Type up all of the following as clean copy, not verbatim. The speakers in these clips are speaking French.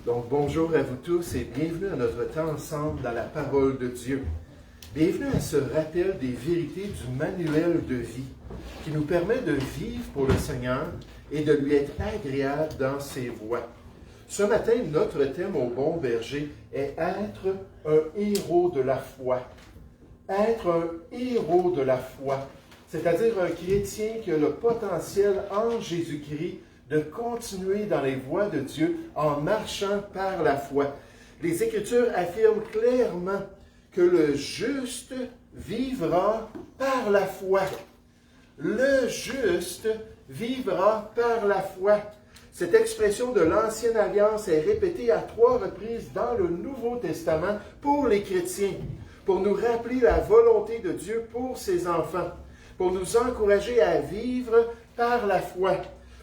Donc, bonjour à vous tous et bienvenue à notre temps ensemble dans la parole de Dieu. Bienvenue à ce rappel des vérités du manuel de vie qui nous permet de vivre pour le Seigneur et de lui être agréable dans ses voies. Ce matin, notre thème au Bon Berger est être un héros de la foi. Être un héros de la foi, c'est-à-dire un chrétien qui a le potentiel en Jésus-Christ de continuer dans les voies de Dieu en marchant par la foi. Les Écritures affirment clairement que le juste vivra par la foi. Le juste vivra par la foi. Cette expression de l'Ancienne Alliance est répétée à 3 reprises dans le Nouveau Testament pour les chrétiens, pour nous rappeler la volonté de Dieu pour ses enfants, pour nous encourager à vivre par la foi,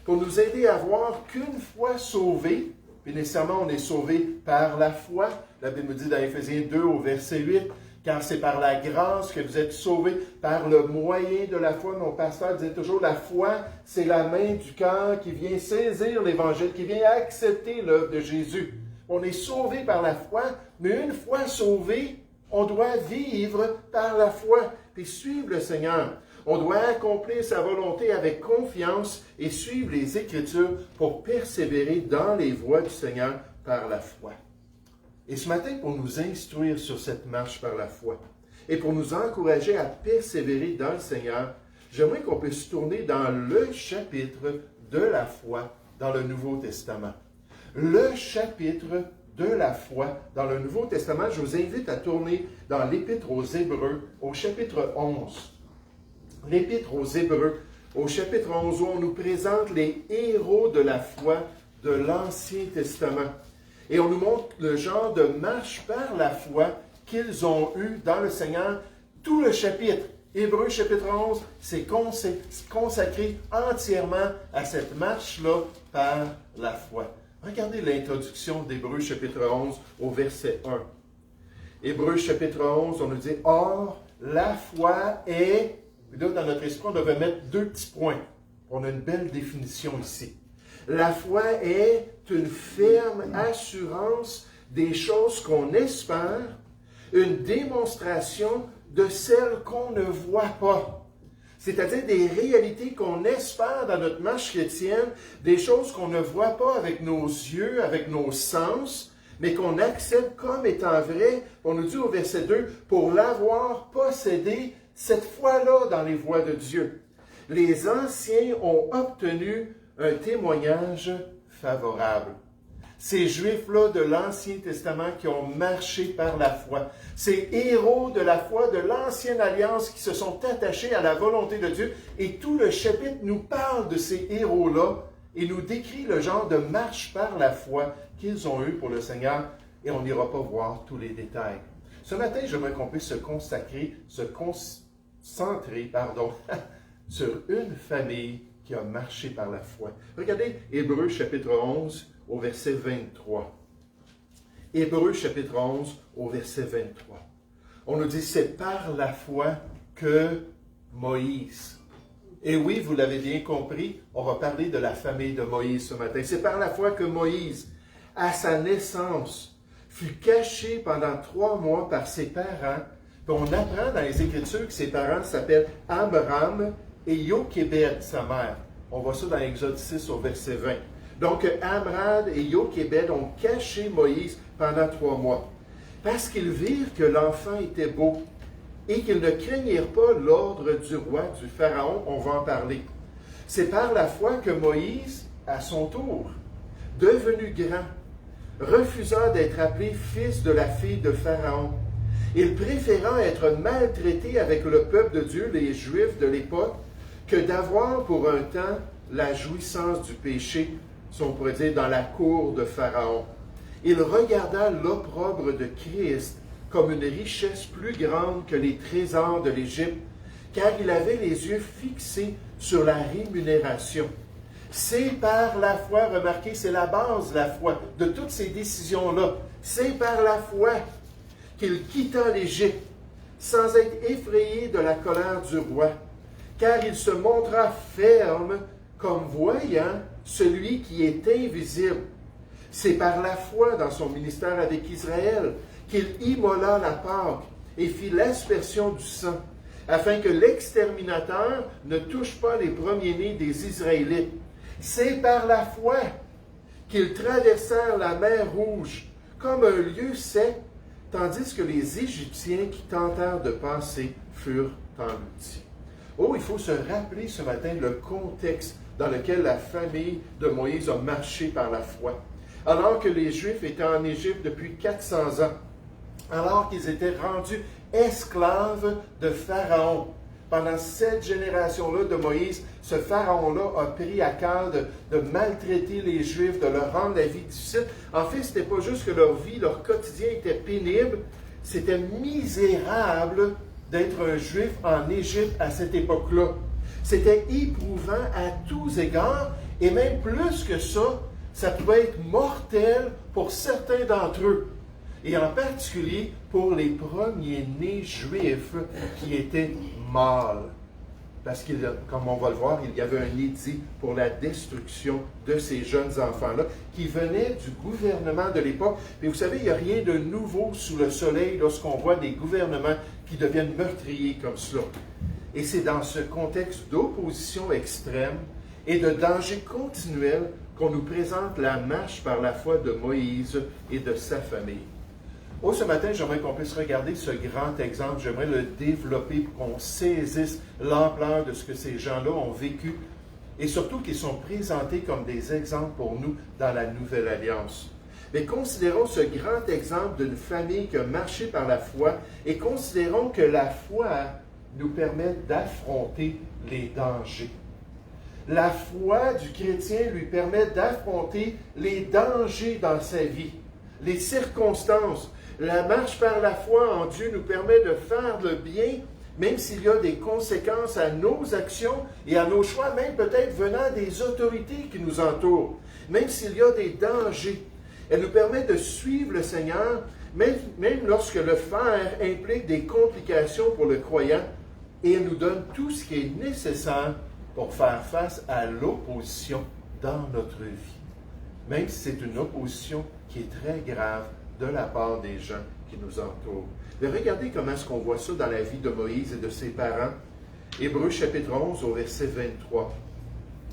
pour nous aider à voir qu'une fois sauvés, puis nécessairement on est sauvé par la foi. La Bible nous dit dans Éphésiens 2 au verset 8, car c'est par la grâce que vous êtes sauvés, par le moyen de la foi. Mon pasteur disait toujours, la foi, c'est la main du cœur qui vient saisir l'Évangile, qui vient accepter l'œuvre de Jésus. On est sauvé par la foi, mais une fois sauvé, on doit vivre par la foi, puis suivre le Seigneur. On doit accomplir sa volonté avec confiance et suivre les Écritures pour persévérer dans les voies du Seigneur par la foi. Et ce matin, pour nous instruire sur cette marche par la foi et pour nous encourager à persévérer dans le Seigneur, j'aimerais qu'on puisse tourner dans le chapitre de la foi dans le Nouveau Testament. Le chapitre de la foi dans le Nouveau Testament, je vous invite à tourner dans l'Épître aux Hébreux au chapitre 11. L'Épître aux Hébreux, au chapitre 11, où on nous présente les héros de la foi de l'Ancien Testament. Et on nous montre le genre de marche par la foi qu'ils ont eu dans le Seigneur. Tout le chapitre, Hébreux chapitre 11, c'est consacré entièrement à cette marche-là par la foi. Regardez l'introduction d'Hébreux chapitre 11 au verset 1. Hébreux chapitre 11, on nous dit « Or, la foi est... » Là, dans notre esprit, on devrait mettre 2 petits points. On a une belle définition ici. La foi est une ferme assurance des choses qu'on espère, une démonstration de celles qu'on ne voit pas. C'est-à-dire des réalités qu'on espère dans notre marche chrétienne, des choses qu'on ne voit pas avec nos yeux, avec nos sens, mais qu'on accepte comme étant vraies. On nous dit au verset 2, pour l'avoir possédé, cette foi-là dans les voies de Dieu. Les anciens ont obtenu un témoignage favorable. Ces Juifs-là de l'Ancien Testament qui ont marché par la foi, ces héros de la foi de l'Ancienne Alliance qui se sont attachés à la volonté de Dieu, et tout le chapitre nous parle de ces héros-là et nous décrit le genre de marche par la foi qu'ils ont eu pour le Seigneur, et on n'ira pas voir tous les détails. Ce matin, j'aimerais qu'on puisse se concentrer sur une famille qui a marché par la foi. Regardez Hébreux chapitre 11 au verset 23. Hébreux chapitre 11 au verset 23. On nous dit, c'est par la foi que Moïse. Et oui, vous l'avez bien compris, on va parler de la famille de Moïse ce matin. C'est par la foi que Moïse, à sa naissance, fut caché pendant 3 mois par ses parents. Puis on apprend dans les Écritures que ses parents s'appellent Amram et Jochébed, sa mère. On voit ça dans Exode 6 au verset 20. Donc Amram et Jochébed ont caché Moïse pendant 3 mois. Parce qu'ils virent que l'enfant était beau et qu'ils ne craignirent pas l'ordre du roi, du Pharaon, on va en parler. C'est par la foi que Moïse, à son tour, devenu grand, refusa d'être appelé fils de la fille de Pharaon. Il préféra être maltraité avec le peuple de Dieu, les Juifs de l'époque, que d'avoir pour un temps la jouissance du péché, si on pourrait dire, dans la cour de Pharaon. Il regarda l'opprobre de Christ comme une richesse plus grande que les trésors de l'Égypte, car il avait les yeux fixés sur la rémunération. C'est par la foi, remarquez, c'est la base de la foi, de toutes ces décisions-là. C'est par la foi qu'il quitta l'Égypte, sans être effrayé de la colère du roi, car il se montra ferme comme voyant celui qui est invisible. C'est par la foi dans son ministère avec Israël qu'il immola la Pâque et fit l'aspersion du sang, afin que l'exterminateur ne touche pas les premiers-nés des Israélites. C'est par la foi qu'ils traversèrent la mer Rouge comme un lieu sec, tandis que les Égyptiens qui tentèrent de passer furent engloutis. Oh, il faut se rappeler ce matin le contexte dans lequel la famille de Moïse a marché par la foi. Alors que les Juifs étaient en Égypte depuis 400 ans, alors qu'ils étaient rendus esclaves de Pharaon. Pendant cette génération-là de Moïse, ce Pharaon-là a pris à cœur de maltraiter les Juifs, de leur rendre la vie difficile. En fait, ce n'était pas juste que leur vie, leur quotidien était pénible, c'était misérable d'être un Juif en Égypte à cette époque-là. C'était éprouvant à tous égards, et même plus que ça, ça pouvait être mortel pour certains d'entre eux, et en particulier pour les premiers-nés juifs qui étaient mâles. Parce que, comme on va le voir, il y avait un édit pour la destruction de ces jeunes enfants-là qui venaient du gouvernement de l'époque. Mais vous savez, il n'y a rien de nouveau sous le soleil lorsqu'on voit des gouvernements qui deviennent meurtriers comme cela. Et c'est dans ce contexte d'opposition extrême et de danger continuel qu'on nous présente la marche par la foi de Moïse et de sa famille. Oh, ce matin, j'aimerais qu'on puisse regarder ce grand exemple. J'aimerais le développer pour qu'on saisisse l'ampleur de ce que ces gens-là ont vécu et surtout qu'ils sont présentés comme des exemples pour nous dans la Nouvelle Alliance. Mais considérons ce grand exemple d'une famille qui a marché par la foi et considérons que la foi nous permet d'affronter les dangers. La foi du chrétien lui permet d'affronter les dangers dans sa vie, les circonstances. La marche par la foi en Dieu nous permet de faire le bien, même s'il y a des conséquences à nos actions et à nos choix, même peut-être venant des autorités qui nous entourent, même s'il y a des dangers. Elle nous permet de suivre le Seigneur, même lorsque le faire implique des complications pour le croyant, et elle nous donne tout ce qui est nécessaire pour faire face à l'opposition dans notre vie. Même si c'est une opposition qui est très grave de la part des gens qui nous entourent. Mais regardez comment est-ce qu'on voit ça dans la vie de Moïse et de ses parents. Hébreux chapitre 11 au verset 23.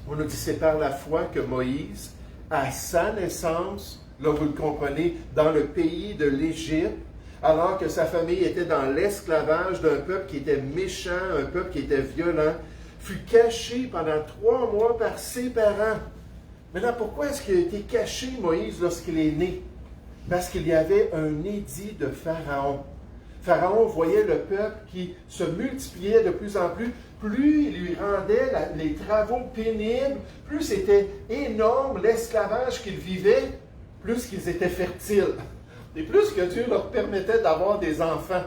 On nous dit, c'est par la foi que Moïse, à sa naissance, là vous le comprenez, dans le pays de l'Égypte, alors que sa famille était dans l'esclavage d'un peuple qui était méchant, un peuple qui était violent, fut caché pendant 3 mois par ses parents. Maintenant, pourquoi est-ce qu'il a été caché, Moïse, lorsqu'il est né? Parce qu'il y avait un édit de Pharaon. Pharaon voyait le peuple qui se multipliait de plus en plus. Plus il lui rendait les travaux pénibles, plus c'était énorme l'esclavage qu'ils vivaient, plus qu'ils étaient fertiles. Et plus que Dieu leur permettait d'avoir des enfants.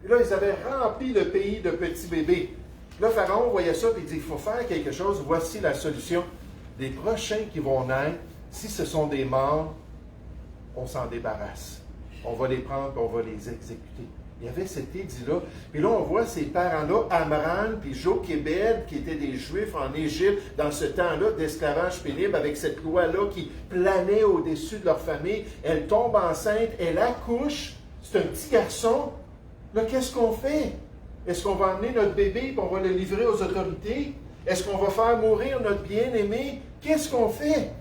Et là, ils avaient rempli le pays de petits bébés. Là, Pharaon voyait ça et il dit, il faut faire quelque chose, voici la solution. Les prochains qui vont naître, si ce sont des morts, on s'en débarrasse. On va les prendre et on va les exécuter. Il y avait cet édit-là. Puis là, on voit ces parents-là, Amran puis Jochébed, qui étaient des Juifs en Égypte, dans ce temps-là d'esclavage pénible, avec cette loi-là qui planait au-dessus de leur famille. Elle tombe enceinte, elle accouche. C'est un petit garçon. Là, qu'est-ce qu'on fait? Est-ce qu'on va emmener notre bébé et on va le livrer aux autorités? Est-ce qu'on va faire mourir notre bien-aimé? Qu'est-ce qu'on fait?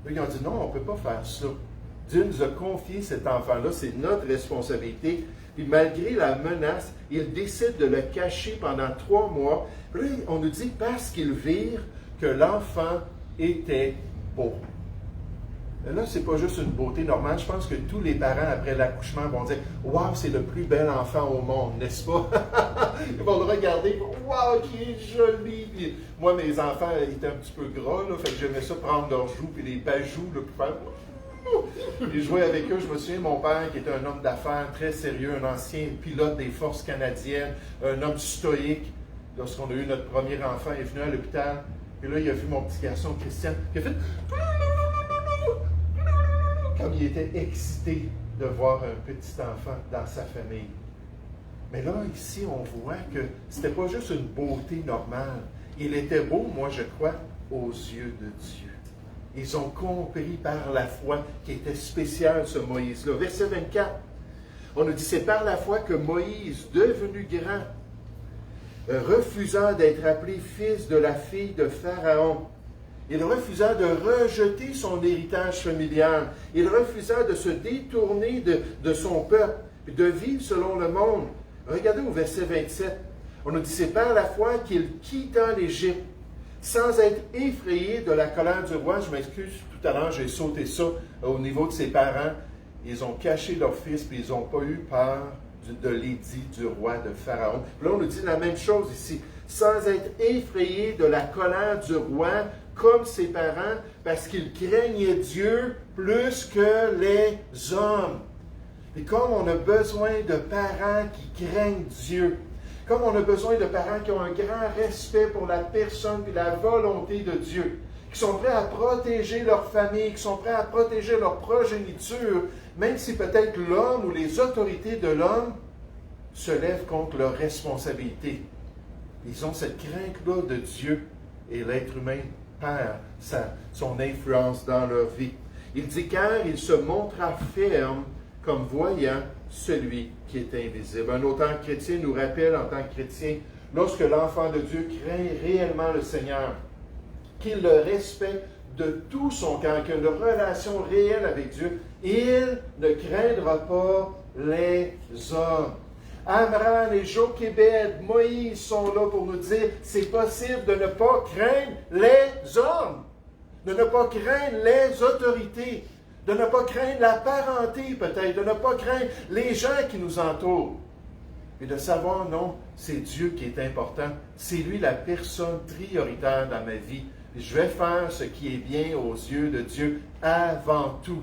Là, ils ont dit, non, on ne peut pas faire ça. Dieu nous a confié cet enfant-là, c'est notre responsabilité. Puis malgré la menace, il décide de le cacher pendant 3 mois. Puis là, on nous dit, parce qu'ils virent que l'enfant était beau. Et là, ce n'est pas juste une beauté normale. Je pense que tous les parents, après l'accouchement, vont dire « Wow, c'est le plus bel enfant au monde, n'est-ce pas? » Ils vont le regarder, « Wow, qui est joli! » Puis moi, mes enfants étaient un petit peu gras, là, fait que j'aimais ça prendre leurs joues puis les bajoues là, pour faire « Puis jouer avec eux. » Je me souviens, mon père, qui était un homme d'affaires très sérieux, un ancien pilote des forces canadiennes, un homme stoïque. Lorsqu'on a eu notre premier enfant, il est venu à l'hôpital. Et là, il a vu mon petit garçon, Christian, qui a fait... Comme il était excité de voir un petit enfant dans sa famille. Mais là, ici, on voit que ce n'était pas juste une beauté normale. Il était beau, moi, je crois, aux yeux de Dieu. Ils ont compris par la foi qui était spécial ce Moïse-là. Verset 24, on nous dit, c'est par la foi que Moïse, devenu grand, refusa d'être appelé fils de la fille de Pharaon. Il refusa de rejeter son héritage familial. Il refusa de se détourner de son peuple, de vivre selon le monde. Regardez au verset 27. On nous dit, c'est par la foi qu'il quitta l'Égypte, sans être effrayé de la colère du roi. Je m'excuse, tout à l'heure, j'ai sauté ça au niveau de ses parents. Ils ont caché leur fils, puis ils n'ont pas eu peur de l'édit du roi de Pharaon. Là, on nous dit la même chose ici. Sans être effrayé de la colère du roi, comme ses parents, parce qu'ils craignaient Dieu plus que les hommes. Et comme on a besoin de parents qui craignent Dieu, comme on a besoin de parents qui ont un grand respect pour la personne et la volonté de Dieu, qui sont prêts à protéger leur famille, qui sont prêts à protéger leur progéniture, même si peut-être l'homme ou les autorités de l'homme se lèvent contre leurs responsabilités. Ils ont cette crainte-là de Dieu et l'être humain perd son influence dans leur vie. Il dit, car il se montra ferme comme voyant celui qui est invisible. Un auteur chrétien nous rappelle en tant que chrétien, lorsque l'enfant de Dieu craint réellement le Seigneur, qu'il le respecte de tout son cœur, qu'il a une relation réelle avec Dieu, il ne craindra pas les hommes. Amram et Jochébed, Moïse sont là pour nous dire, c'est possible de ne pas craindre les hommes, de ne pas craindre les autorités, de ne pas craindre la parenté peut-être, de ne pas craindre les gens qui nous entourent. Et de savoir, non, c'est Dieu qui est important, c'est lui la personne prioritaire dans ma vie. Je vais faire ce qui est bien aux yeux de Dieu avant tout.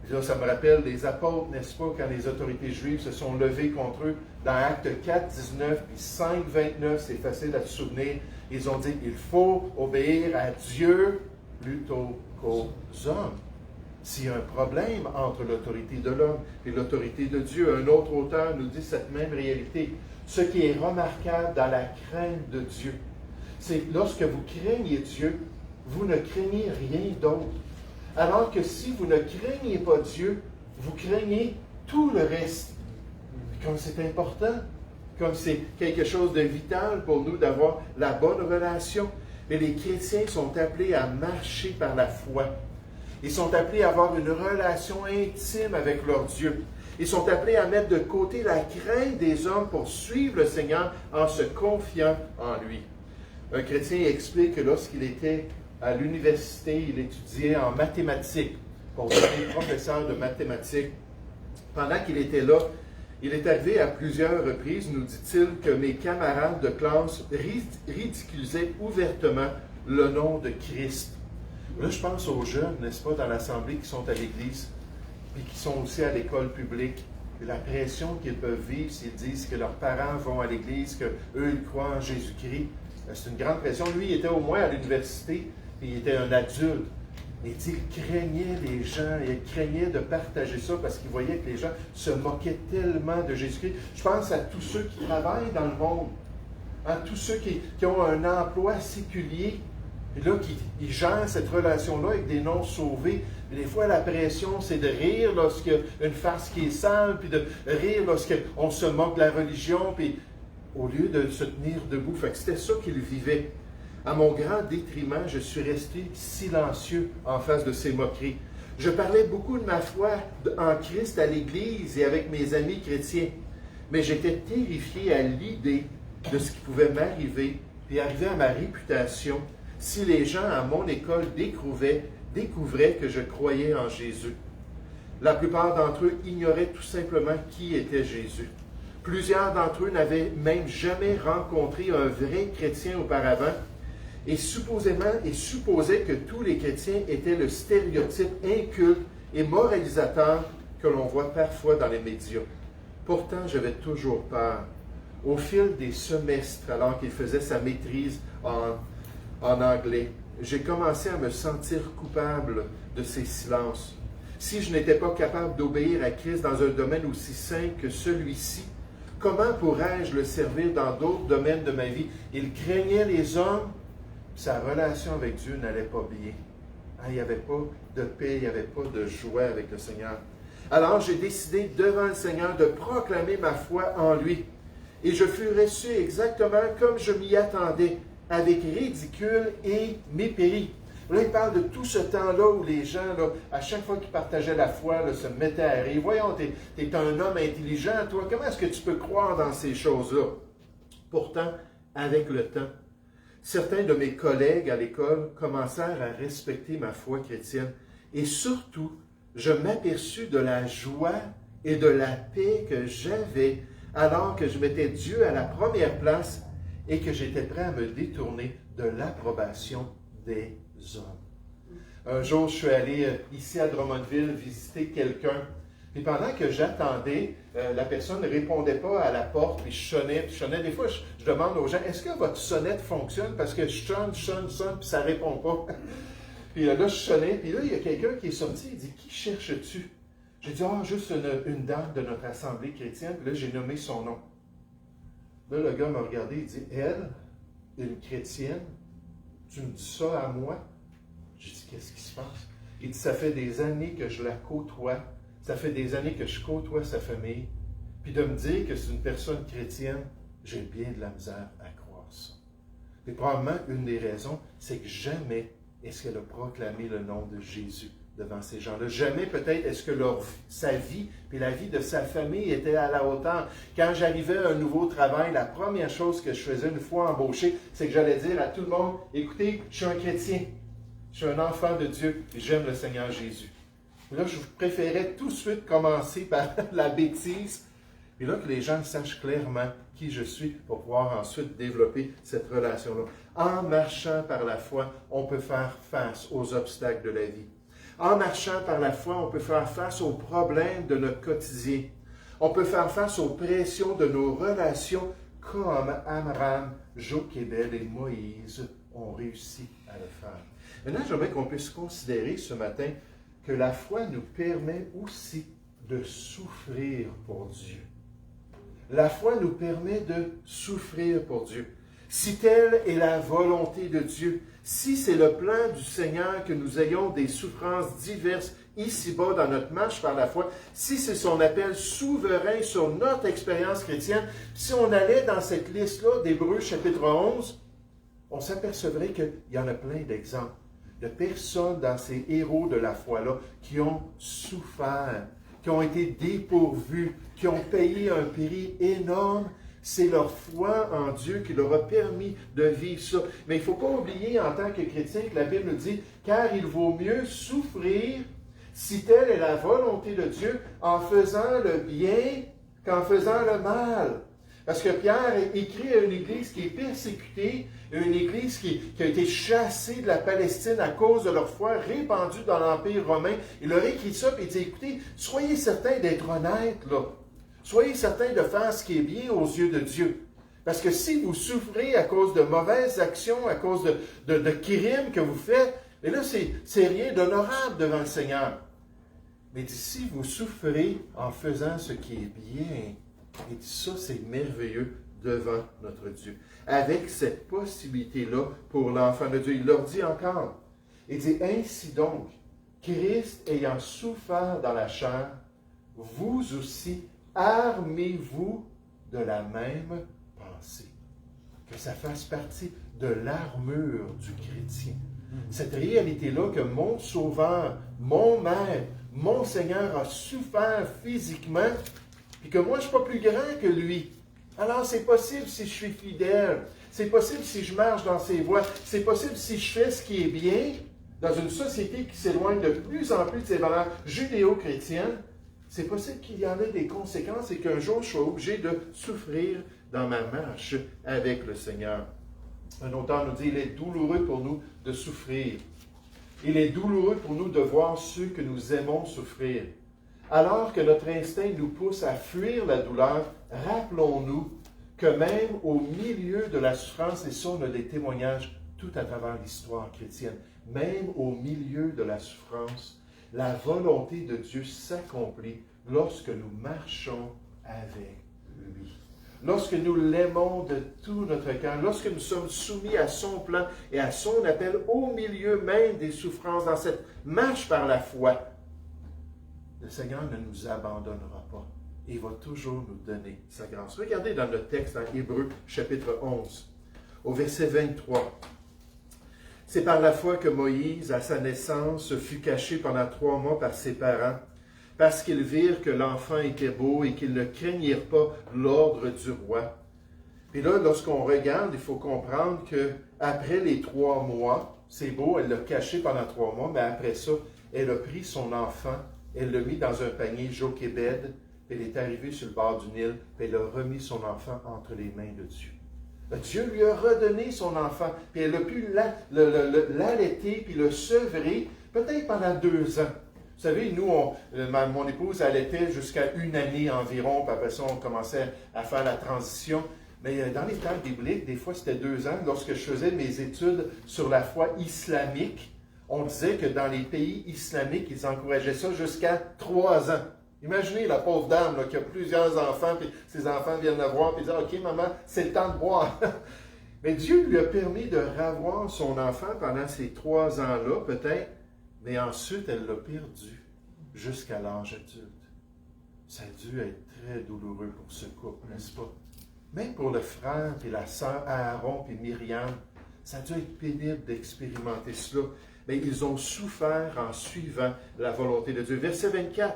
Et là, ça me rappelle les apôtres, n'est-ce pas, quand les autorités juives se sont levées contre eux dans Actes 4, 19 puis 5, 29, c'est facile à se souvenir. Ils ont dit, il faut obéir à Dieu plutôt qu'aux hommes. S'il y a un problème entre l'autorité de l'homme et l'autorité de Dieu, un autre auteur nous dit cette même réalité. Ce qui est remarquable dans la crainte de Dieu, c'est lorsque vous craignez Dieu, vous ne craignez rien d'autre. Alors que si vous ne craignez pas Dieu, vous craignez tout le reste. Comme c'est important, comme c'est quelque chose de vital pour nous d'avoir la bonne relation. Et les chrétiens sont appelés à marcher par la foi. Ils sont appelés à avoir une relation intime avec leur Dieu. Ils sont appelés à mettre de côté la crainte des hommes pour suivre le Seigneur en se confiant en lui. Un chrétien explique que lorsqu'il était à l'université, il étudiait en mathématiques pour devenir professeur de mathématiques. Pendant qu'il était là, il est arrivé à plusieurs reprises, nous dit-il, que mes camarades de classe ridiculisaient ouvertement le nom de Christ. Là, je pense aux jeunes, n'est-ce pas, dans l'Assemblée qui sont à l'Église, puis qui sont aussi à l'école publique. Et la pression qu'ils peuvent vivre s'ils disent que leurs parents vont à l'Église, qu'eux, ils croient en Jésus-Christ. C'est une grande pression. Lui, il était au moins à l'université, puis il était un adulte. Il dit qu'il craignait les gens, il craignait de partager ça parce qu'il voyait que les gens se moquaient tellement de Jésus-Christ. Je pense à tous ceux qui travaillent dans le monde, à tous ceux qui ont un emploi séculier, et là, qui gèrent cette relation-là avec des non-sauvés. Et des fois, la pression, c'est de rire lorsqu'il y a une farce qui est sale, puis de rire lorsqu'on se moque de la religion, puis au lieu de se tenir debout. Fait que c'était ça qu'il vivait. À mon grand détriment, je suis resté silencieux en face de ces moqueries. Je parlais beaucoup de ma foi en Christ à l'Église et avec mes amis chrétiens, mais j'étais terrifié à l'idée de ce qui pouvait m'arriver, puis arriver à ma réputation, si les gens à mon école découvraient que je croyais en Jésus. La plupart d'entre eux ignoraient tout simplement qui était Jésus. Plusieurs d'entre eux n'avaient même jamais rencontré un vrai chrétien auparavant et supposaient que tous les chrétiens étaient le stéréotype inculte et moralisateur que l'on voit parfois dans les médias. Pourtant, j'avais toujours peur. Au fil des semestres, alors qu'il faisait sa maîtrise en anglais, j'ai commencé à me sentir coupable de ces silences. Si je n'étais pas capable d'obéir à Christ dans un domaine aussi saint que celui-ci, comment pourrais-je le servir dans d'autres domaines de ma vie? Il craignait les hommes, sa relation avec Dieu n'allait pas bien. il n'y avait pas de paix, il n'y avait pas de joie avec le Seigneur. Alors j'ai décidé devant le Seigneur de proclamer ma foi en lui. Et je fus reçu exactement comme je m'y attendais, avec ridicule et mépris. Là, il parle de tout ce temps-là où les gens, là, à chaque fois qu'ils partageaient la foi, là, se mettaient à rire. Voyons, tu es un homme intelligent, toi, comment est-ce que tu peux croire dans ces choses-là? Pourtant, avec le temps, certains de mes collègues à l'école commencèrent à respecter ma foi chrétienne. Et surtout, je m'aperçus de la joie et de la paix que j'avais alors que je mettais Dieu à la première place et que j'étais prêt à me détourner de l'approbation des hommes. Un jour, je suis allé ici à Drummondville visiter quelqu'un. Puis pendant que j'attendais, la personne ne répondait pas à la porte, puis je sonnais. Des fois, je demande aux gens, est-ce que votre sonnette fonctionne? Parce que je sonne, puis ça ne répond pas. Puis là, je sonnais, puis là, il y a quelqu'un qui est sorti, il dit, qui cherches-tu? J'ai dit, juste une dame de notre assemblée chrétienne, puis là, j'ai nommé son nom. Là, le gars m'a regardé, il dit, elle, une chrétienne, tu me dis ça à moi? J'ai dit, qu'est-ce qui se passe? Il dit, ça fait des années que je la côtoie, ça fait des années que je côtoie sa famille, puis de me dire que c'est une personne chrétienne, j'ai bien de la misère à croire ça. Et probablement, une des raisons, c'est que jamais est-ce qu'elle a proclamé le nom de Jésus devant ces gens-là. Jamais peut-être est-ce que sa vie et la vie de sa famille était à la hauteur. Quand j'arrivais à un nouveau travail, la première chose que je faisais une fois embauché, c'est que j'allais dire à tout le monde, écoutez, je suis un chrétien, je suis un enfant de Dieu et j'aime le Seigneur Jésus. Et là, je préférais tout de suite commencer par la bêtise, et là que les gens sachent clairement qui je suis pour pouvoir ensuite développer cette relation-là. En marchant par la foi, on peut faire face aux obstacles de la vie. En marchant par la foi, on peut faire face aux problèmes de notre quotidien. On peut faire face aux pressions de nos relations comme Amram, Jochébed et Moïse ont réussi à le faire. Maintenant, j'aimerais qu'on puisse considérer ce matin que la foi nous permet aussi de souffrir pour Dieu. La foi nous permet de souffrir pour Dieu. Si telle est la volonté de Dieu, si c'est le plan du Seigneur que nous ayons des souffrances diverses ici-bas dans notre marche par la foi, si c'est son appel souverain sur notre expérience chrétienne, si on allait dans cette liste-là d'Hébreux chapitre 11, on s'apercevrait qu'il y en a plein d'exemples de personnes dans ces héros de la foi-là qui ont souffert, qui ont été dépourvus, qui ont payé un prix énorme. C'est leur foi en Dieu qui leur a permis de vivre ça. Mais il ne faut pas oublier en tant que chrétien que la Bible nous dit « Car il vaut mieux souffrir, si telle est la volonté de Dieu, en faisant le bien qu'en faisant le mal. » Parce que Pierre écrit à une église qui est persécutée, une église qui a été chassée de la Palestine à cause de leur foi, répandue dans l'Empire romain. Il leur écrit ça, et il dit, écoutez, soyez certains d'être honnêtes, là. Soyez certains de faire ce qui est bien aux yeux de Dieu. Parce que si vous souffrez à cause de mauvaises actions, à cause de crimes que vous faites, et là, c'est rien d'honorable devant le Seigneur. Mais si vous souffrez en faisant ce qui est bien, et ça, c'est merveilleux devant notre Dieu. Avec cette possibilité-là pour l'enfant de Dieu, il leur dit encore, il dit, ainsi donc, Christ ayant souffert dans la chair, vous aussi, armez-vous de la même pensée. Que ça fasse partie de l'armure du chrétien. Cette réalité-là que mon Sauveur, mon Maître, mon Seigneur a souffert physiquement, puis que moi, je ne suis pas plus grand que lui. Alors, c'est possible si je suis fidèle. C'est possible si je marche dans ses voies. C'est possible si je fais ce qui est bien dans une société qui s'éloigne de plus en plus de ses valeurs judéo-chrétiennes. C'est possible qu'il y en ait des conséquences et qu'un jour, je sois obligé de souffrir dans ma marche avec le Seigneur. Un auteur nous dit, il est douloureux pour nous de souffrir. Il est douloureux pour nous de voir ceux que nous aimons souffrir. Alors que notre instinct nous pousse à fuir la douleur, rappelons-nous que même au milieu de la souffrance, et ça on a des témoignages tout à travers l'histoire chrétienne, même au milieu de la souffrance, la volonté de Dieu s'accomplit lorsque nous marchons avec lui. lorsque nous l'aimons de tout notre cœur, lorsque nous sommes soumis à son plan et à son appel au milieu même des souffrances, dans cette marche par la foi, le Seigneur ne nous abandonnera pas. Il va toujours nous donner sa grâce. Regardez dans notre texte, dans Hébreux, chapitre 11, au verset 23. C'est par la foi que Moïse, à sa naissance, fut caché pendant 3 mois par ses parents, parce qu'ils virent que l'enfant était beau et qu'ils ne craignirent pas l'ordre du roi. Puis là, lorsqu'on regarde, il faut comprendre qu'après les 3 mois, c'est beau, elle l'a caché pendant 3 mois, mais après ça, elle a pris son enfant, elle l'a mis dans un panier Jochébed, elle est arrivée sur le bord du Nil, puis elle a remis son enfant entre les mains de Dieu. Dieu lui a redonné son enfant, puis elle a pu l'allaiter, puis le sevrer, peut-être pendant 2 ans. Vous savez, nous, mon épouse allaitait jusqu'à 1 année environ, puis après ça, on commençait à faire la transition. Mais dans les temps bibliques, des fois, c'était 2 ans. Lorsque je faisais mes études sur la foi islamique, on disait que dans les pays islamiques, ils encourageaient ça jusqu'à 3 ans. Imaginez la pauvre dame là, qui a plusieurs enfants, puis ses enfants viennent la voir, puis disent « Ok, maman, c'est le temps de boire. » Mais Dieu lui a permis de ravoir son enfant pendant ces 3 ans-là, peut-être, mais ensuite, elle l'a perdu jusqu'à l'âge adulte. Ça a dû être très douloureux pour ce couple, n'est-ce pas? Même pour le frère et la sœur Aaron et Myriam, ça a dû être pénible d'expérimenter cela. Mais ils ont souffert en suivant la volonté de Dieu. Verset 24.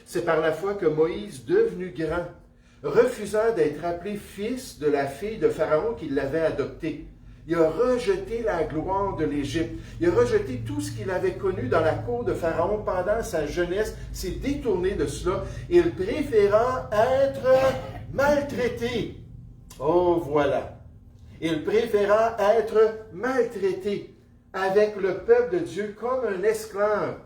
C'est par la foi que Moïse, devenu grand, refusa d'être appelé fils de la fille de Pharaon qui l'avait adopté. Il a rejeté la gloire de l'Égypte. Il a rejeté tout ce qu'il avait connu dans la cour de Pharaon pendant sa jeunesse. Il s'est détourné de cela. Il préféra être maltraité. Oh, voilà. Il préféra être maltraité avec le peuple de Dieu comme un esclave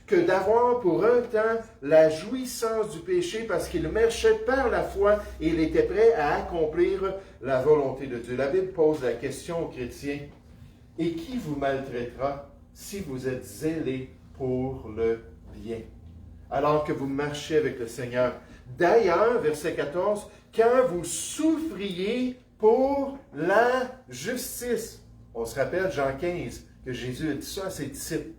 que d'avoir pour un temps la jouissance du péché parce qu'il marchait par la foi et il était prêt à accomplir la volonté de Dieu. La Bible pose la question aux chrétiens, « Et qui vous maltraitera si vous êtes zélés pour le bien? » Alors que vous marchez avec le Seigneur. D'ailleurs, verset 14, « Quand vous souffriez pour la justice. » On se rappelle Jean 15, que Jésus a dit ça à ses disciples.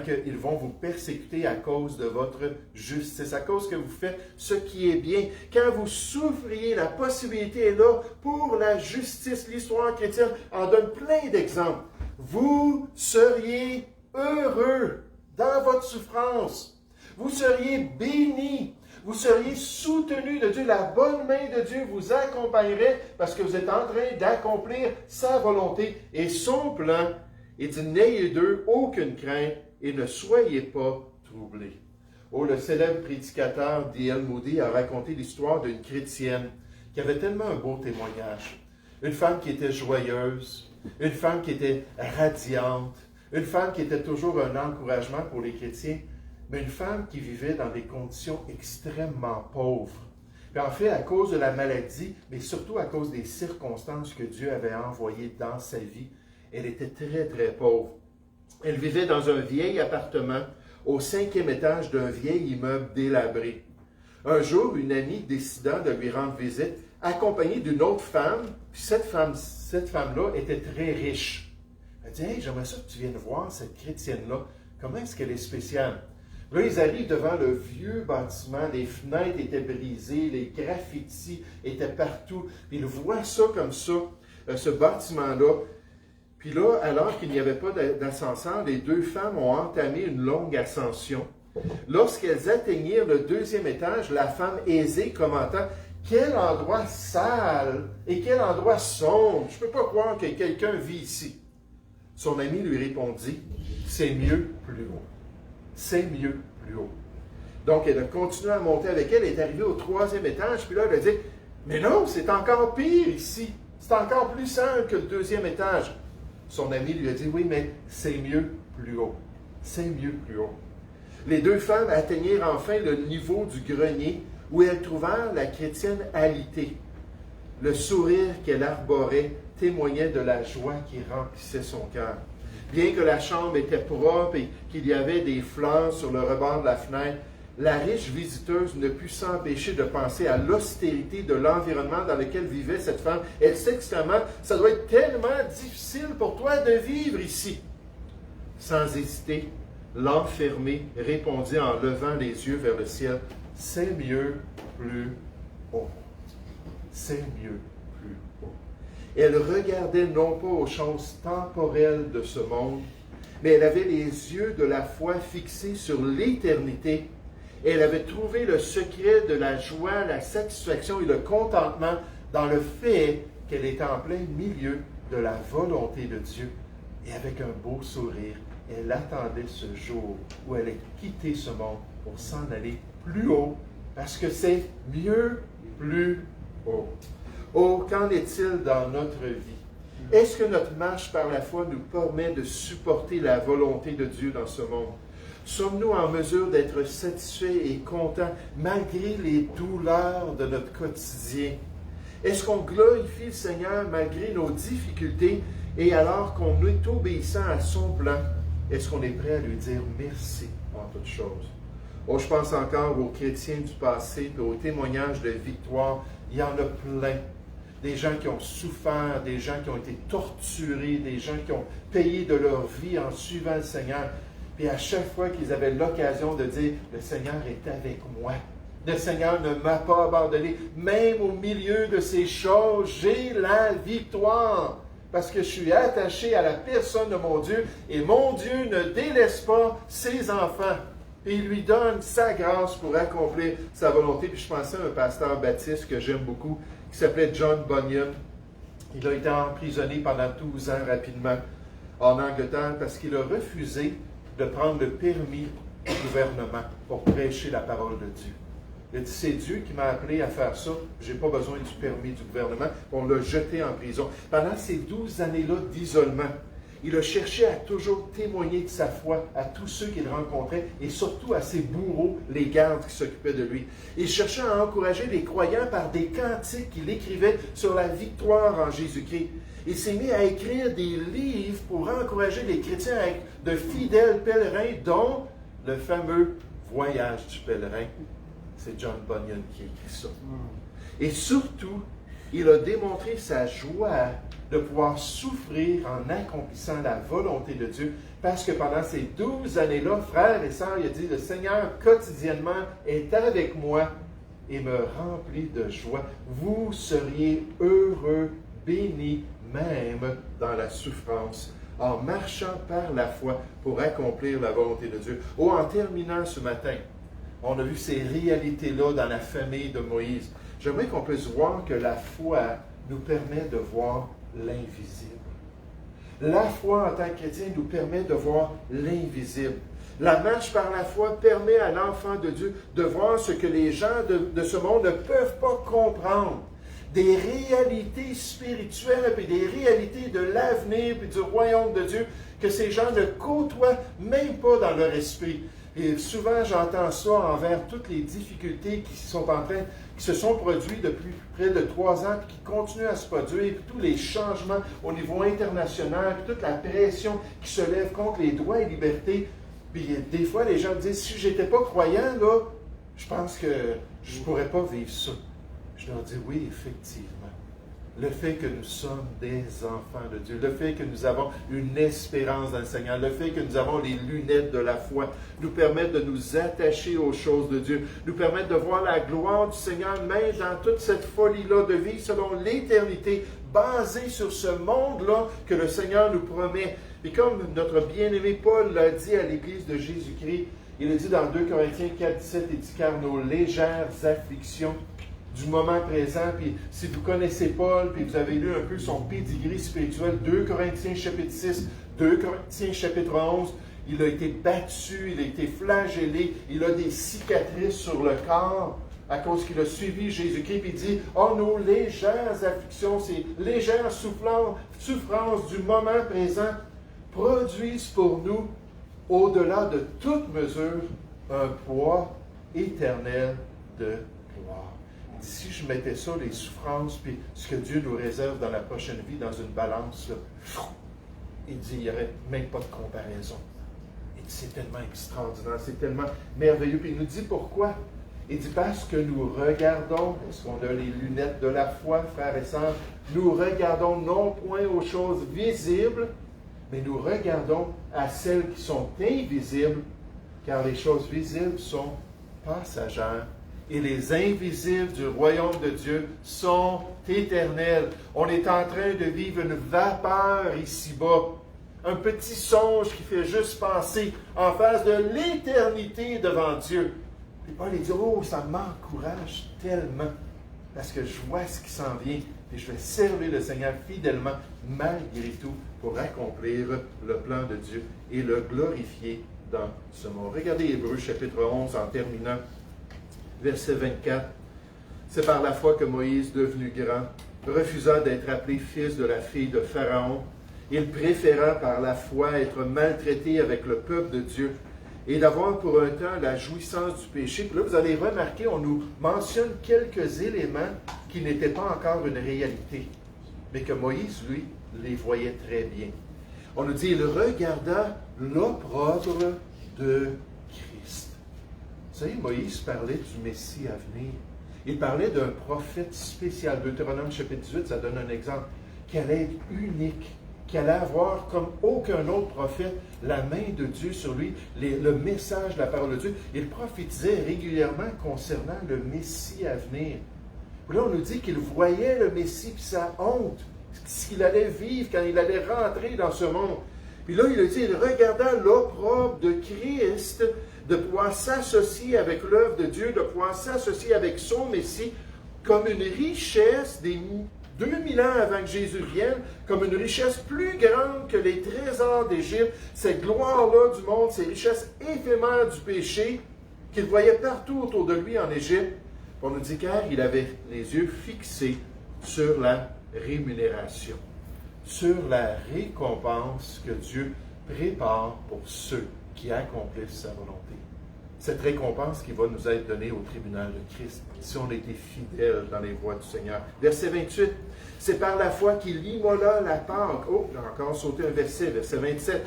Qu'ils vont vous persécuter à cause de votre justice, à cause que vous faites ce qui est bien. Quand vous souffriez, la possibilité est là pour la justice. L'histoire chrétienne en donne plein d'exemples. Vous seriez heureux dans votre souffrance. Vous seriez bénis. Vous seriez soutenu de Dieu. La bonne main de Dieu vous accompagnerait parce que vous êtes en train d'accomplir sa volonté et son plan. Il dit, n'ayez d'eux aucune crainte et ne soyez pas troublés. Oh, le célèbre prédicateur D.L. Moody a raconté l'histoire d'une chrétienne qui avait tellement un beau témoignage. Une femme qui était joyeuse, une femme qui était radiante, une femme qui était toujours un encouragement pour les chrétiens, mais une femme qui vivait dans des conditions extrêmement pauvres. Puis en fait, à cause de la maladie, mais surtout à cause des circonstances que Dieu avait envoyées dans sa vie, elle était très, très pauvre. Elle vivait dans un vieil appartement au 5e étage d'un vieil immeuble délabré. Un jour, une amie décida de lui rendre visite, accompagnée d'une autre femme, puis cette femme-là était très riche. Elle dit, « Hey, j'aimerais ça que tu viennes voir cette chrétienne-là. Comment est-ce qu'elle est spéciale? » Là, ils arrivent devant le vieux bâtiment, les fenêtres étaient brisées, les graffitis étaient partout. Puis ils voient ça comme ça, ce bâtiment-là. Puis là, alors qu'il n'y avait pas d'ascenseur, les 2 femmes ont entamé une longue ascension. Lorsqu'elles atteignirent le 2e étage, la femme aisée commenta « Quel endroit sale et quel endroit sombre! Je ne peux pas croire que quelqu'un vit ici. » Son ami lui répondit « C'est mieux plus haut. C'est mieux plus haut. » Donc, elle a continué à monter avec elle, elle est arrivée au 3e étage, puis là, elle a dit « Mais non, c'est encore pire ici. C'est encore plus sale que le 2e étage. » Son ami lui a dit, oui, mais c'est mieux plus haut. C'est mieux plus haut. Les 2 femmes atteignirent enfin le niveau du grenier où elles trouvèrent la chrétienne alitée. Le sourire qu'elle arborait témoignait de la joie qui remplissait son cœur. Bien que la chambre était propre et qu'il y avait des fleurs sur le rebord de la fenêtre, la riche visiteuse ne put s'empêcher de penser à l'austérité de l'environnement dans lequel vivait cette femme. Elle s'exclama, « Ça doit être tellement difficile pour toi de vivre ici. » Sans hésiter, l'enfermée répondit en levant les yeux vers le ciel, « C'est mieux plus haut. C'est mieux plus haut. » Elle regardait non pas aux choses temporelles de ce monde, mais elle avait les yeux de la foi fixés sur l'éternité. Elle avait trouvé le secret de la joie, la satisfaction et le contentement dans le fait qu'elle était en plein milieu de la volonté de Dieu. Et avec un beau sourire, elle attendait ce jour où elle allait quitter ce monde pour s'en aller plus haut, parce que c'est mieux plus haut. Oh, qu'en est-il dans notre vie? Est-ce que notre marche par la foi nous permet de supporter la volonté de Dieu dans ce monde? Sommes-nous en mesure d'être satisfaits et contents malgré les douleurs de notre quotidien? Est-ce qu'on glorifie le Seigneur malgré nos difficultés et alors qu'on est obéissant à son plan, est-ce qu'on est prêt à lui dire merci en toutes choses? Oh, je pense encore aux chrétiens du passé et aux témoignages de victoire. Il y en a plein. Des gens qui ont souffert, des gens qui ont été torturés, des gens qui ont payé de leur vie en suivant le Seigneur. Puis à chaque fois qu'ils avaient l'occasion de dire « Le Seigneur est avec moi. Le Seigneur ne m'a pas abandonné. Même au milieu de ces choses, j'ai la victoire. Parce que je suis attaché à la personne de mon Dieu et mon Dieu ne délaisse pas ses enfants. Et il lui donne sa grâce pour accomplir sa volonté. » Puis je pensais à un pasteur baptiste que j'aime beaucoup, qui s'appelait John Bunyan. Il a été emprisonné pendant 12 ans rapidement en Angleterre parce qu'il a refusé de prendre le permis du gouvernement pour prêcher la parole de Dieu. Il a dit, c'est Dieu qui m'a appelé à faire ça, je n'ai pas besoin du permis du gouvernement. On l'a jeté en prison. Pendant ces 12 années-là d'isolement, il a cherché à toujours témoigner de sa foi à tous ceux qu'il rencontrait et surtout à ses bourreaux, les gardes qui s'occupaient de lui. Il cherchait à encourager les croyants par des cantiques qu'il écrivait sur la victoire en Jésus-Christ. Il s'est mis à écrire des livres pour encourager les chrétiens à être de fidèles pèlerins, dont le fameux Voyage du pèlerin. C'est John Bunyan qui écrit ça. Et surtout, il a démontré sa joie de pouvoir souffrir en accomplissant la volonté de Dieu, parce que pendant ces 12 années-là, frères et sœurs, il a dit, le Seigneur quotidiennement est avec moi et me remplit de joie. Vous seriez heureux, bénis, même dans la souffrance, en marchant par la foi pour accomplir la volonté de Dieu. Oh, en terminant ce matin, on a vu ces réalités-là dans la famille de Moïse. J'aimerais qu'on puisse voir que la foi nous permet de voir l'invisible. La foi en tant que chrétien nous permet de voir l'invisible. La marche par la foi permet à l'enfant de Dieu de voir ce que les gens de ce monde ne peuvent pas comprendre. Des réalités spirituelles et des réalités de l'avenir et du royaume de Dieu que ces gens ne côtoient même pas dans leur esprit. Et souvent, j'entends ça envers toutes les difficultés qui se sont produites depuis près de 3 ans, puis qui continuent à se produire, puis tous les changements au niveau international, puis toute la pression qui se lève contre les droits et libertés. Puis des fois, les gens me disent, si je n'étais pas croyant, là, je pense que je ne pourrais pas vivre ça. Je leur dis, oui, effectivement. Le fait que nous sommes des enfants de Dieu, le fait que nous avons une espérance dans le Seigneur, le fait que nous avons les lunettes de la foi, nous permettent de nous attacher aux choses de Dieu, nous permettent de voir la gloire du Seigneur, même dans toute cette folie-là de vie selon l'éternité, basée sur ce monde-là que le Seigneur nous promet. Et comme notre bien-aimé Paul l'a dit à l'Église de Jésus-Christ, il a dit dans 2 Corinthiens 4, 17, il dit, car nos légères afflictions du moment présent, puis si vous connaissez Paul, puis vous avez lu un peu son pédigré spirituel, 2 Corinthiens chapitre 6, 2 Corinthiens chapitre 11, il a été battu, il a été flagellé, il a des cicatrices sur le corps à cause qu'il a suivi Jésus-Christ, puis il dit, oh, nos légères afflictions, ces légères souffrances du moment présent produisent pour nous, au-delà de toute mesure, un poids éternel de gloire. Si je mettais ça, les souffrances, puis ce que Dieu nous réserve dans la prochaine vie, dans une balance, là, il dit, il n'y aurait même pas de comparaison. Il C'est tellement extraordinaire, c'est tellement merveilleux. Puis il nous dit pourquoi. Il dit parce que nous regardons, est-ce qu'on a les lunettes de la foi, frères et sœurs? Nous regardons non point aux choses visibles, mais nous regardons à celles qui sont invisibles, car les choses visibles sont passagères et les invisibles du royaume de Dieu sont éternels. On est en train de vivre une vapeur ici-bas, un petit songe qui fait juste penser en face de l'éternité devant Dieu. Puis Paul dit, oh, ça m'encourage tellement, parce que je vois ce qui s'en vient, et je vais servir le Seigneur fidèlement, malgré tout, pour accomplir le plan de Dieu et le glorifier dans ce monde. Regardez Hébreux chapitre 11 en terminant, verset 24. C'est par la foi que Moïse, devenu grand, refusa d'être appelé fils de la fille de Pharaon. Il préféra par la foi être maltraité avec le peuple de Dieu et d'avoir pour un temps la jouissance du péché. Puis là, vous allez remarquer, on nous mentionne quelques éléments qui n'étaient pas encore une réalité, mais que Moïse, lui, les voyait très bien. On nous dit, il regarda l'opprobre de Christ. Vous savez, Moïse parlait du Messie à venir. Il parlait d'un prophète spécial. Deutéronome chapitre 18, ça donne un exemple, qui allait être unique, qui allait avoir, comme aucun autre prophète, la main de Dieu sur lui, le message de la parole de Dieu. Il prophétisait régulièrement concernant le Messie à venir. Puis là, on nous dit qu'il voyait le Messie puis sa honte, ce qu'il allait vivre quand il allait rentrer dans ce monde. Puis là, il a dit, il regarda l'opprobre de Christ, de pouvoir s'associer avec l'œuvre de Dieu, de pouvoir s'associer avec son Messie, comme une richesse des 2000 ans avant que Jésus vienne, comme une richesse plus grande que les trésors d'Égypte, cette gloire-là du monde, ces richesses éphémères du péché qu'il voyait partout autour de lui en Égypte. On nous dit car il avait les yeux fixés sur la rémunération, sur la récompense que Dieu prépare pour ceux qui accomplissent sa volonté. Cette récompense qui va nous être donnée au tribunal de Christ, si on était fidèles dans les voies du Seigneur. Verset 28, c'est par la foi qu'il immola la Pâque. Oh, j'ai encore sauté un verset, verset 27.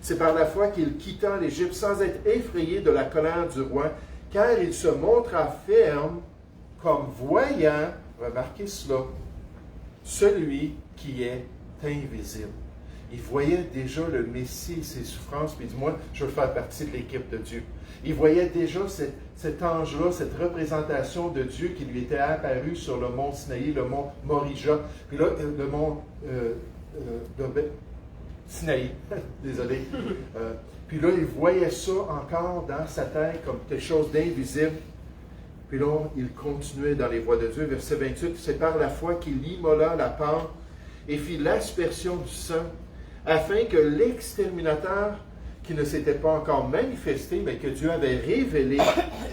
C'est par la foi qu'il quitta l'Égypte sans être effrayé de la colère du roi, car il se montra ferme comme voyant, remarquez cela, celui qui est invisible. Il voyait déjà le Messie et ses souffrances, puis il dit, moi, je veux faire partie de l'équipe de Dieu. Il voyait déjà cet ange-là, cette représentation de Dieu qui lui était apparu sur le mont Sinaï, le mont Morija, puis là, le mont Sinaï, désolé. Puis là, il voyait ça encore dans sa tête comme quelque chose d'invisible. Puis là, il continuait dans les voies de Dieu. Verset 28, c'est par la foi qu'il immola la Pâque et fit l'aspersion du sang, afin que l'exterminateur, qui ne s'était pas encore manifesté, mais que Dieu avait révélé,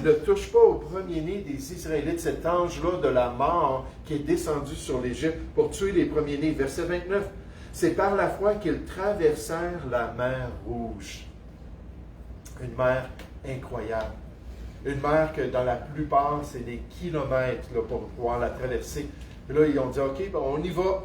ne touche pas au premier-né des Israélites, cet ange-là de la mort qui est descendu sur l'Égypte pour tuer les premiers-nés. Verset 29, c'est par la foi qu'ils traversèrent la mer Rouge. Une mer incroyable. Une mer que dans la plupart, c'est des kilomètres là, pour pouvoir la traverser. Et là, ils ont dit, OK, ben, on y va.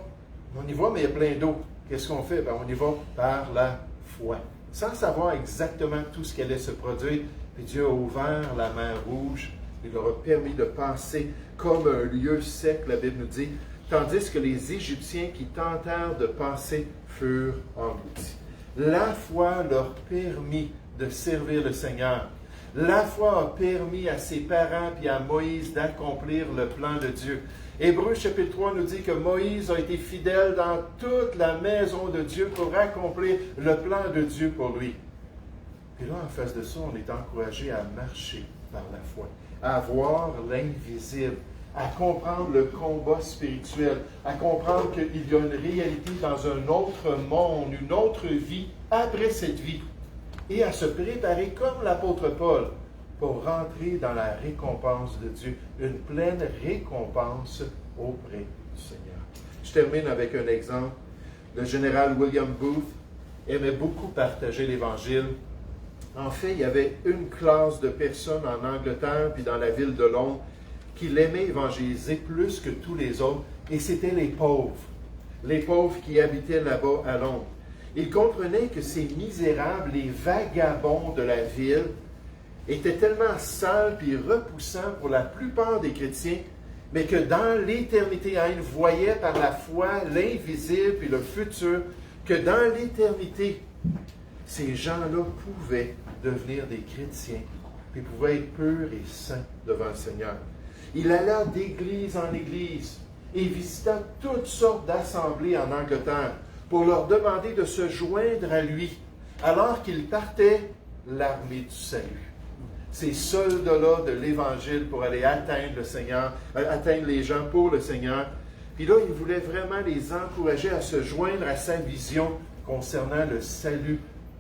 On y va, mais il y a plein d'eau. Qu'est-ce qu'on fait? Ben, on y va par la foi. Sans savoir exactement tout ce qui allait se produire. Puis Dieu a ouvert la mer Rouge. Il leur a permis de passer comme un lieu sec, la Bible nous dit, tandis que les Égyptiens qui tentèrent de passer furent engloutis. La foi leur permit de servir le Seigneur. La foi a permis à ses parents et à Moïse d'accomplir le plan de Dieu. Hébreux chapitre 3 nous dit que Moïse a été fidèle dans toute la maison de Dieu pour accomplir le plan de Dieu pour lui. Et là, en face de ça, on est encouragé à marcher par la foi, à voir l'invisible, à comprendre le combat spirituel, à comprendre qu'il y a une réalité dans un autre monde, une autre vie après cette vie, et à se préparer comme l'apôtre Paul pour rentrer dans la récompense de Dieu, une pleine récompense auprès du Seigneur. Je termine avec un exemple. Le général William Booth aimait beaucoup partager l'Évangile. En fait, il y avait une classe de personnes en Angleterre puis dans la ville de Londres qui l'aimaient évangéliser plus que tous les autres, et c'était les pauvres. Les pauvres qui habitaient là-bas à Londres. Il comprenait que ces misérables, les vagabonds de la ville, étaient tellement sales et repoussants pour la plupart des chrétiens, mais que dans l'éternité, ils voyaient par la foi l'invisible et le futur, que dans l'éternité, ces gens-là pouvaient devenir des chrétiens, puis pouvaient être purs et saints devant le Seigneur. Il alla d'église en église et visita toutes sortes d'assemblées en Angleterre pour leur demander de se joindre à lui, alors qu'il partait l'armée du salut. Ces soldats-là de l'Évangile pour aller atteindre le Seigneur, atteindre les gens pour le Seigneur. Puis là, il voulait vraiment les encourager à se joindre à sa vision concernant le salut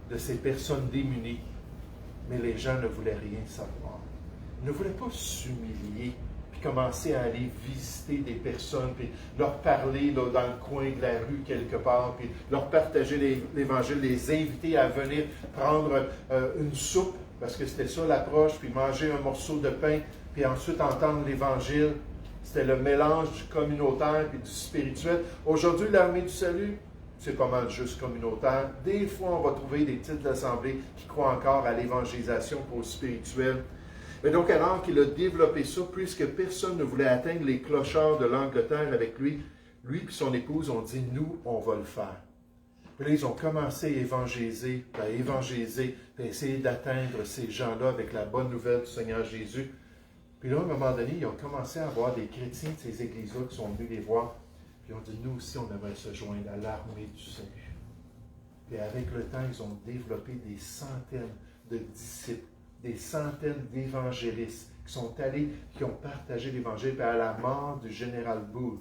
de ces personnes démunies. Mais les gens ne voulaient rien savoir. Ils ne voulaient pas s'humilier, puis commencer à aller visiter des personnes, puis leur parler là, dans le coin de la rue quelque part, puis leur partager l'Évangile, les inviter à venir prendre une soupe, parce que c'était ça l'approche, puis manger un morceau de pain, puis ensuite entendre l'Évangile. C'était le mélange du communautaire et du spirituel. Aujourd'hui, l'armée du salut, c'est pas mal juste communautaire. Des fois, on va trouver des petites assemblées qui croient encore à l'évangélisation pour le spirituel. Mais donc, alors qu'il a développé ça, puisque personne ne voulait atteindre les clochards de l'Angleterre avec lui et son épouse ont dit, nous, on va le faire. Puis là, ils ont commencé à évangéliser, puis essayer d'atteindre ces gens-là avec la bonne nouvelle du Seigneur Jésus. Puis là, à un moment donné, ils ont commencé à avoir des chrétiens de ces églises-là qui sont venus les voir. Puis ils ont dit, nous aussi, on aimerait se joindre à l'armée du salut. Puis avec le temps, ils ont développé des centaines de disciples, des centaines d'évangélistes qui sont allés, qui ont partagé l'Évangile. Puis à la mort du général Booth,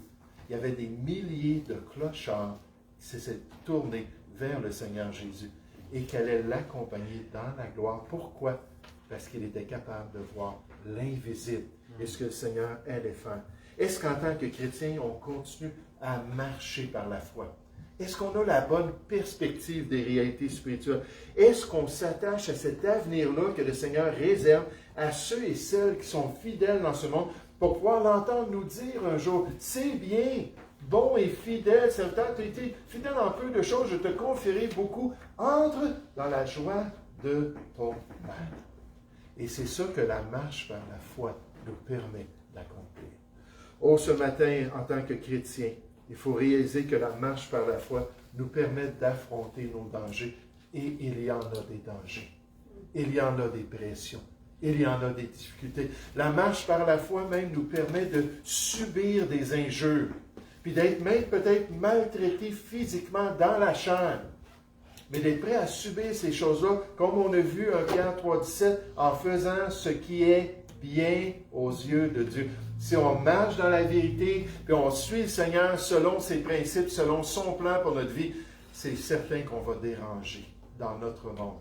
il y avait des milliers de clochards qui s'étaient tournés vers le Seigneur Jésus et qui allaient l'accompagner dans la gloire. Pourquoi? Parce qu'il était capable de voir l'invisible et ce que le Seigneur allait faire. Est-ce qu'en tant que chrétien, on continue à marcher par la foi? Est-ce qu'on a la bonne perspective des réalités spirituelles? Est-ce qu'on s'attache à cet avenir-là que le Seigneur réserve à ceux et celles qui sont fidèles dans ce monde pour pouvoir l'entendre nous dire un jour, c'est bien, bon et fidèle, serviteur, tu as été fidèle en peu de choses, je te confierai beaucoup, entre dans la joie de ton Maître. Et c'est ça que la marche par la foi nous permet d'accomplir. Oh, ce matin, en tant que chrétien, il faut réaliser que la marche par la foi nous permet d'affronter nos dangers. Et il y en a des dangers. Il y en a des pressions. Il y en a des difficultés. La marche par la foi même nous permet de subir des injures, puis d'être même peut-être maltraité physiquement dans la chair. Mais d'être prêt à subir ces choses-là, comme on a vu 1 Pierre 3,17, en faisant ce qui est bien aux yeux de Dieu. Si on marche dans la vérité, puis on suit le Seigneur selon ses principes, selon son plan pour notre vie, c'est certain qu'on va déranger dans notre monde.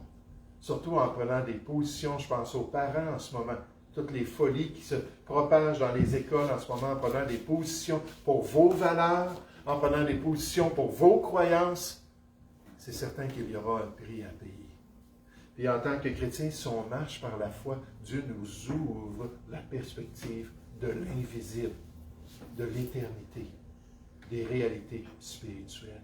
Surtout en prenant des positions, je pense aux parents en ce moment, toutes les folies qui se propagent dans les écoles en ce moment, en prenant des positions pour vos valeurs, en prenant des positions pour vos croyances, c'est certain qu'il y aura un prix à payer. Puis en tant que chrétien, si on marche par la foi, Dieu nous ouvre la perspective de l'invisible, de l'éternité, des réalités spirituelles.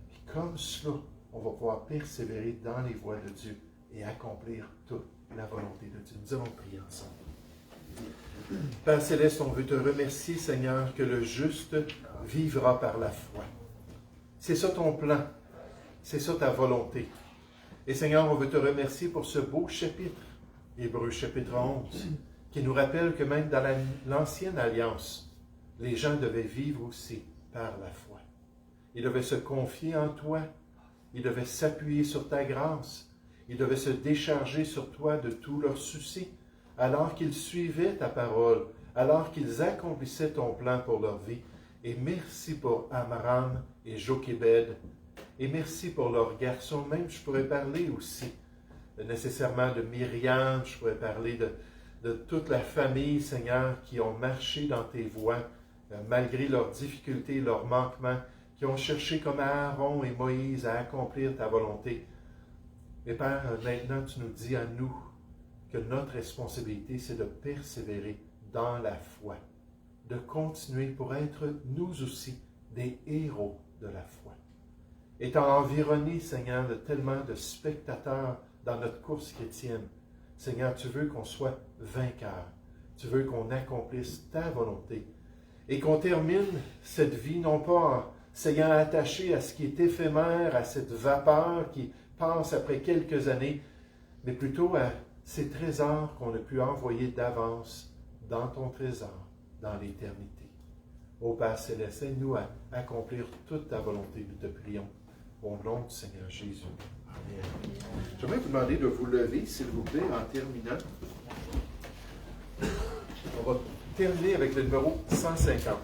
Puis comme cela, on va pouvoir persévérer dans les voies de Dieu et accomplir toute la volonté de Dieu. Nous allons prier ensemble. Père Céleste, on veut te remercier, Seigneur, que le juste vivra par la foi. C'est ça ton plan. C'est ça ta volonté. Et Seigneur, on veut te remercier pour ce beau chapitre, Hébreux chapitre 11, qui nous rappelle que même dans l'ancienne alliance, les gens devaient vivre aussi par la foi. Ils devaient se confier en toi. Ils devaient s'appuyer sur ta grâce. Ils devaient se décharger sur toi de tous leurs soucis, alors qu'ils suivaient ta parole, alors qu'ils accomplissaient ton plan pour leur vie. Et merci pour Amram et Jochébed. Et merci pour leurs garçons. Même, je pourrais parler aussi nécessairement de Myriam, je pourrais parler de toute la famille, Seigneur, qui ont marché dans tes voies, malgré leurs difficultés, leurs manquements, qui ont cherché comme Aaron et Moïse à accomplir ta volonté. Mais Père, maintenant tu nous dis à nous que notre responsabilité, c'est de persévérer dans la foi, de continuer pour être nous aussi des héros de la foi. étant environnés, Seigneur, de tellement de spectateurs dans notre course chrétienne, Seigneur, tu veux qu'on soit vainqueurs. Tu veux qu'on accomplisse ta volonté. Et qu'on termine cette vie, non pas, Seigneur, attaché à ce qui est éphémère, à cette vapeur qui passe après quelques années, mais plutôt à ces trésors qu'on a pu envoyer d'avance dans ton trésor, dans l'éternité. Ô Père Céleste, aide-nous à accomplir toute ta volonté, nous te prions. Au nom du Seigneur Jésus. Amen. J'aimerais vous demander de vous lever, s'il vous plaît, en terminant. On va terminer avec le numéro 150.